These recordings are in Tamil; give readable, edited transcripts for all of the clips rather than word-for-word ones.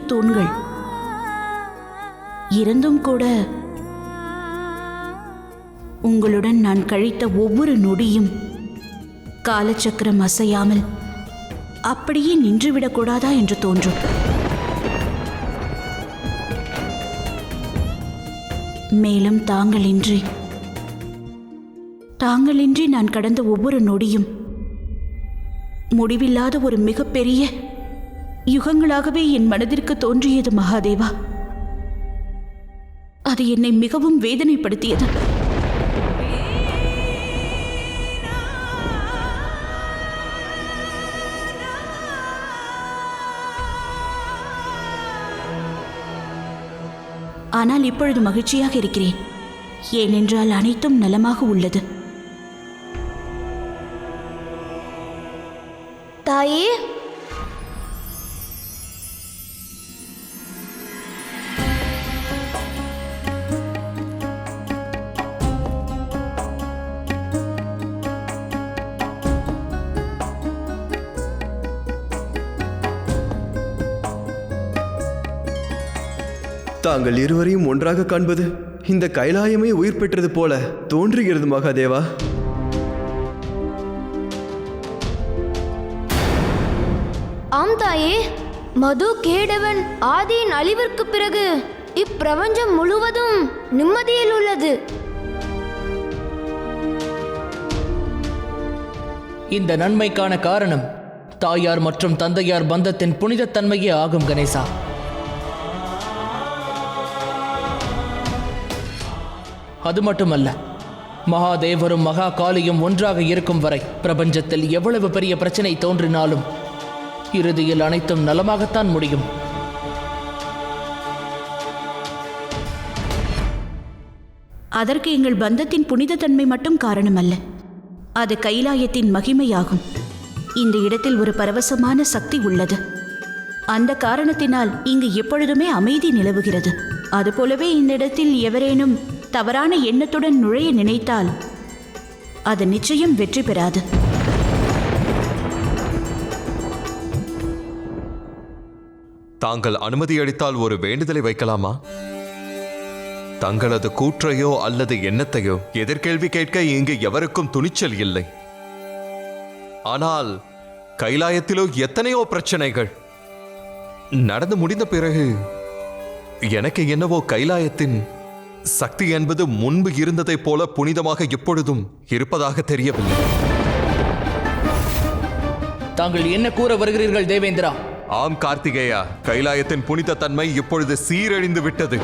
உயிர் தூண்கள். இருந்தும் கூட உங்களுடன் நான் கழித்த ஒவ்வொரு நொடியும் காலச்சக்கரம் அசையாமல் அப்படியே நின்றுவிடக்கூடாதா என்று தோன்றும். மேலும் தாங்களின்றி நான் கடந்த ஒவ்வொரு நொடியும் முடிவில்லாத ஒரு மிகப்பெரிய யுகங்களாகவே என் மனதிற்கு தோன்றியது மகாதேவா. அது என்னை மிகவும் வேதனைப்படுத்தியது. ஆனால் இப்பொழுது மகிழ்ச்சியாக இருக்கிறேன். ஏனென்றால் அனைத்தும் நலமாக உள்ளது. தாயே, தாங்கள் இருவரையும் ஒன்றாக காண்பது இந்த கைலாயமே உயிர் பெற்றது போல தோன்றுகிறது மகாதேவா. ஆம் தாயே, மது கேடவன் ஆதியின் அழிவிற்கு பிறகு இப்பிரபஞ்சம் முழுவதும் நிம்மதியில் உள்ளது. இந்த நன்மைக்கான காரணம் தாயார் மற்றும் தந்தையார் பந்தத்தின் புனிதத்தன்மையே ஆகும் கணேசா. அது மட்டுமல்ல, மகாதேவரும் மகா காளியும் ஒன்றாக இருக்கும் வரை பிரபஞ்சத்தில் எவ்வளவு பெரிய பிரச்சனை தோன்றினாலும் இறுதியில் அனைத்தும் நலமாகத்தான் முடியும். அதற்கு எங்கள் பந்தத்தின் புனிதத்தன்மை மட்டும் காரணமல்ல, அது கைலாயத்தின் மகிமையாகும். இந்த இடத்தில் ஒரு பரவசமான சக்தி உள்ளது. அந்த காரணத்தினால் இங்கு எப்பொழுதுமே அமைதி நிலவுகிறது. அதுபோலவே இந்த இடத்தில் எவரேனும் தவறான எண்ணத்துடன் நுழைய நினைத்தால் அது நிச்சயம் வெற்றி பெறாது. தாங்கள் அனுமதி அளித்தால் ஒரு வேண்டுதலை வைக்கலாமா? தங்களது கூற்றையோ அல்லது எண்ணத்தையோ எதிர்கேள்வி கேட்க இங்கு எவருக்கும் துணிச்சல் இல்லை. ஆனால் கைலாயத்திலோ எத்தனையோ பிரச்சனைகள் நடந்து முடிந்த பிறகு எனக்கு என்னவோ கைலாயத்தின் சக்தி என்பது முன்பு இருந்ததைப் போல புனிதமாக எப்பொழுதும் இருப்பதாக தெரியவில்லை. தாங்கள் என்ன கூற வருகிறீர்கள் தேவேந்திரா? ஆம் கார்த்திகேயா, கைலாயத்தின் புனித தன்மை இப்பொழுது சீரழிந்து விட்டது.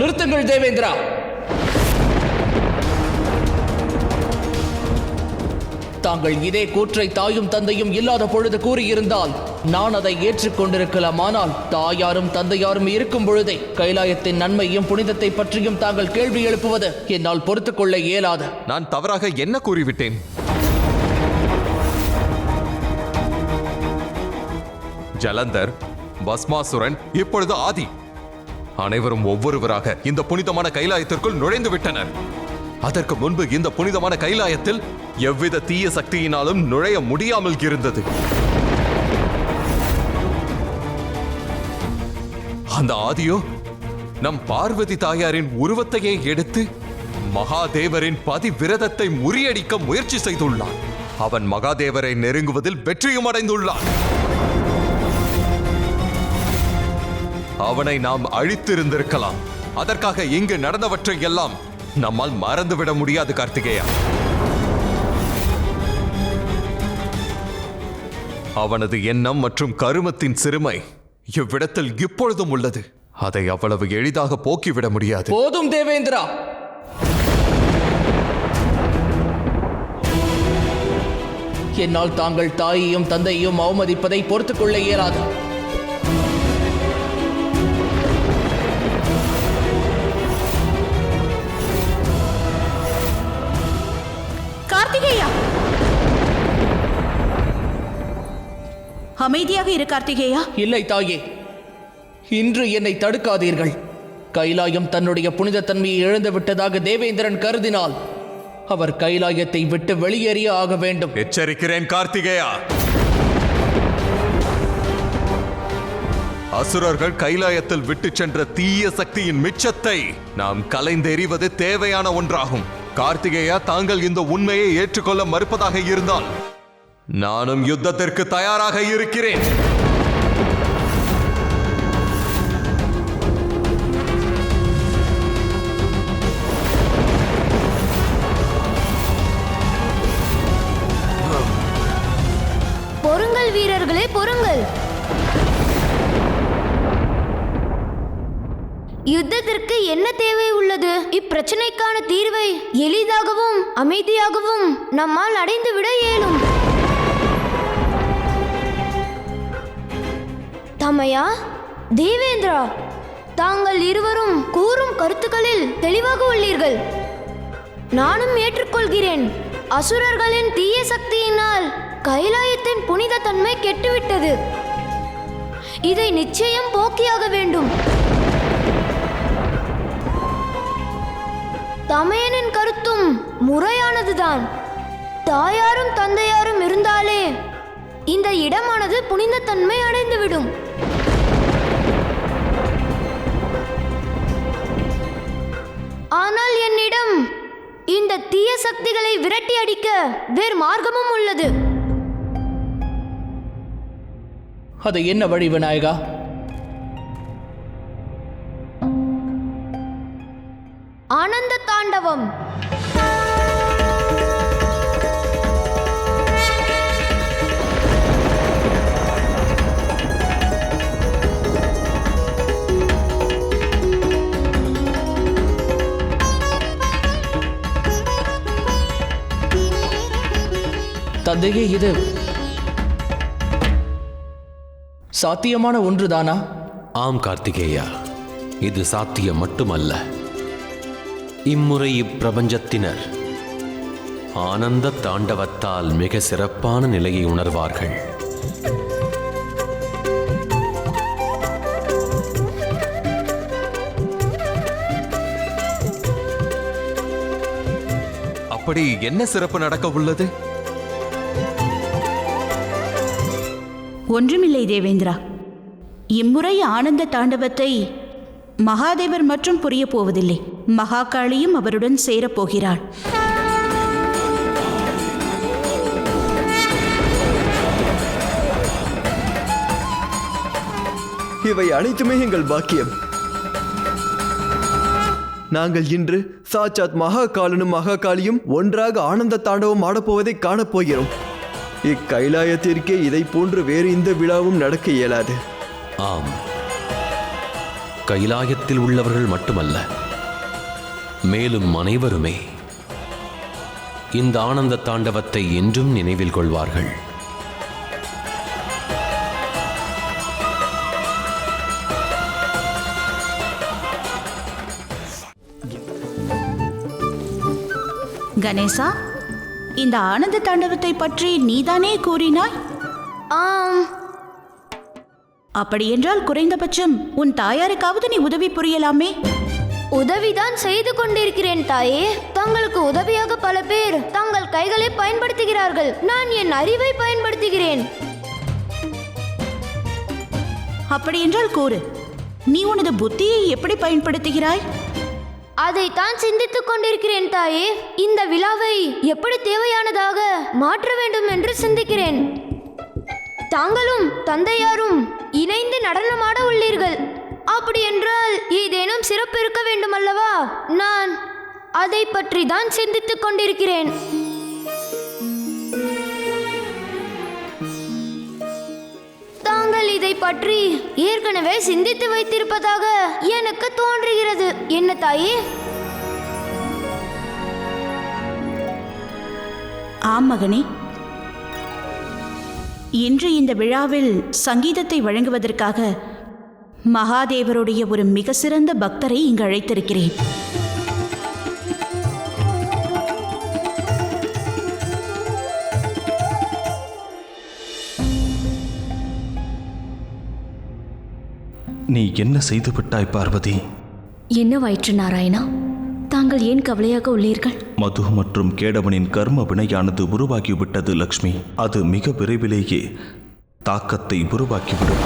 நிறுத்துங்கள் தேவேந்திரா. தாங்கள் இதே கூற்றை தாயும் தந்தையும் இல்லாத பொழுது கூறியிருந்தால் நான் அதை ஏற்றுக்கொண்டிருக்கலாம். ஆனால் தாயாரும் தந்தையாரும் இருக்கும் பொழுதே கைலாயத்தின் நன்மையும் புனிதத்தை பற்றியும் தாங்கள் கேள்வி எழுப்புவது என்னால் பொறுத்துக் கொள்ள இயலாது. நான் தவறாக என்ன கூறிவிட்டேன்? ஜலந்தர், பஸ்மாசுரன், இப்பொழுது ஆதி, அனைவரும் ஒவ்வொருவராக இந்த புனிதமான கைலாயத்திற்குள் நுழைந்து விட்டனர். அதற்கு முன்பு இந்த புனிதமான கைலாயத்தில் எவ்வித தீய சக்தியினாலும் நுழைய முடியாமல் இருந்தது. அந்த ஆதியோ நம் பார்வதி தாயாரின் உருவத்தையே எடுத்து மகாதேவரின் பதிவிரதத்தை முறியடிக்க முயற்சி செய்துள்ளான். அவன் மகாதேவரை நெருங்குவதில் வெற்றியும் அடைந்துள்ளான். அவனை நாம் அழித்திருந்திருக்கலாம். அதற்காக இங்கு நடந்தவற்றை எல்லாம் நம்மால் மறந்துவிட முடியாது கார்த்திகேயா. அவனது எண்ணம் மற்றும் கருமத்தின் சிறுமை இவ்விடத்தில் இப்பொழுதும் உள்ளது. அதை அவ்வளவு எளிதாக போக்கிவிட முடியாது. போதும் தேவேந்திரா. என்னால் தாங்கள் தாயையும் தந்தையையும் அவமதிப்பதை பொறுத்துக் கொள்ள இயலாது. கார்த்திகேயா, அமைதியாக இரு கார்த்திகேயா. இல்லை தாயே, இன்று என்னை தடுக்காதீர்கள். கைலாயம் தன்னுடைய புனிதத்தன்மையை இழந்து விட்டதாக தேவேந்திரன் கருதினால் அவர் கைலாயத்தை விட்டு வெளியேறிய ஆக வேண்டும். எச்சரிக்கிறேன் கார்த்திகேயா. அசுரர்கள் கைலாயத்தில் விட்டு சென்ற தீய சக்தியின் மிச்சத்தை நாம் கலைந்தெறிவது தேவையான ஒன்றாகும். கார்த்திகேயா, தாங்கள் இந்த உண்மையை ஏற்றுக்கொள்ள மறுப்பதாக இருந்தால் நானும் யுத்தத்திற்கு தயாராக இருக்கிறேன். பொறுங்கள் வீரர்களே, பொறுங்கள். யுத்தத்திற்கு என்ன தேவை உள்ளது? இப்பிரச்சனைக்கான தீர்வை எளிதாகவும் அமைதியாகவும் நம்மால் அடைந்துவிட இயலும். தமையா, தேவேந்திரா, தாங்கள் இருவரும் கூறும் கருத்துக்களில் தெளிவாக உள்ளீர்கள். நானும் ஏற்றுக்கொள்கிறேன். அசுரர்களின் தீய சக்தியினால் கைலாயத்தின் புனித தன்மை கெட்டுவிட்டது. இதை நிச்சயம் போக்கியாக வேண்டும். தமையனின் கருத்தும் முறையானதுதான். தாயாரும் தந்தையாரும் இருந்தாலே இந்த இடமானது புனித தன்மை அடைந்துவிடும். ஆனால் என்னிடம் இந்த தீய சக்திகளை விரட்டி அடிக்க வேறு மார்க்கமும் உள்ளது. அது என்ன வழி விநாயகா? ஆனந்த தாண்டவம். தந்தையே, இது சாத்தியமான ஒன்றுதானா? ஆம் கார்த்திகேயா, இது சாத்தியம் மட்டுமல்ல. இம்முறை இப்பிரபஞ்சத்தினர் ஆனந்த தாண்டவத்தால் மிக சிறப்பான நிலையை உணர்வார்கள். அப்படி என்ன சிறப்பு நடக்க உள்ளது? ஒன்றுமில்லை தேவேந்திரா. இம்முறை ஆனந்த தாண்டவத்தை மகாதேவர் மற்றும் புரிய போவதில்லை. மகாகாளியும் அவருடன் சேரப்போகிறாள். இவை அனைத்துமே எங்கள் பாக்கியம். நாங்கள் இன்று சாட்சாத் மகாகாலனும் மகாகாளியும் ஒன்றாக ஆனந்த தாண்டவம் ஆடப்போவதை காணப்போகிறோம். இக்கைலாயத்திற்கே இதை போன்று வேறு இந்த விழாவும் நடக்க இயலாது. ஆம், கைலாயத்தில் உள்ளவர்கள் மட்டுமல்ல, மேலும் அனைவருமே இந்த ஆனந்த தாண்டவத்தை என்றும் நினைவில் கொள்வார்கள். கணேசா, இந்த ஆனந்த தாண்டவத்தை பற்றி நீதானே கூறினாய்? ஆம். அப்படியென்றால் குறைந்தபட்சம் உன் தாயாருக்காவது நீ உதவி புரியலாமே. உதவிதான் செய்து கொண்டிருக்கிறேன் தாயே. தங்களுக்கு உதவியாக பல பேர் தங்கள் கைகளை பயன்படுத்துகிறார்கள். நான் என் அறிவை பயன்படுத்துகிறேன். அப்படியென்றால் கூறு, நீ உனது புத்தியை எப்படி பயன்படுத்துகிறாய்? அதைத்தான் சிந்தித்துக் கொண்டிருக்கிறேன் தாயே. இந்த விழாவை எப்படி தேவையானதாக மாற்ற வேண்டும் என்று சிந்திக்கிறேன். தாங்களும் தந்தையாரும் இணைந்து நடனமாட உள்ளீர்கள். அப்படி என்றால் ஏதேனும் சிறப்பு இருக்க வேண்டும் அல்லவா? நான் அதை பற்றி தான் சிந்தித்துக் கொண்டிருக்கிறேன். தாங்கள் இதை பற்றி ஏற்கனவே சிந்தித்து வைத்திருப்பதாக எனக்கு தோன்றுகிறது. என்ன தாயே? ஆம் மகனே, இன்று இந்த விழாவில் சங்கீதத்தை வழங்குவதற்காக மகாதேவருடைய ஒரு மிக சிறந்த பக்தரை இங்கு அழைத்திருக்கிறேன். நீ என்ன செய்து விட்டாய் பார்வதி? என்னவாயிற்று நாராயணா? தாங்கள் ஏன் கவலையாக உள்ளீர்கள்? மது மற்றும் கேடவனின் கர்ம வினையானது உருவாகிவிட்டது லக்ஷ்மி. அது மிக விரைவிலேயே தாக்கத்தை உருவாக்கிவிடும்.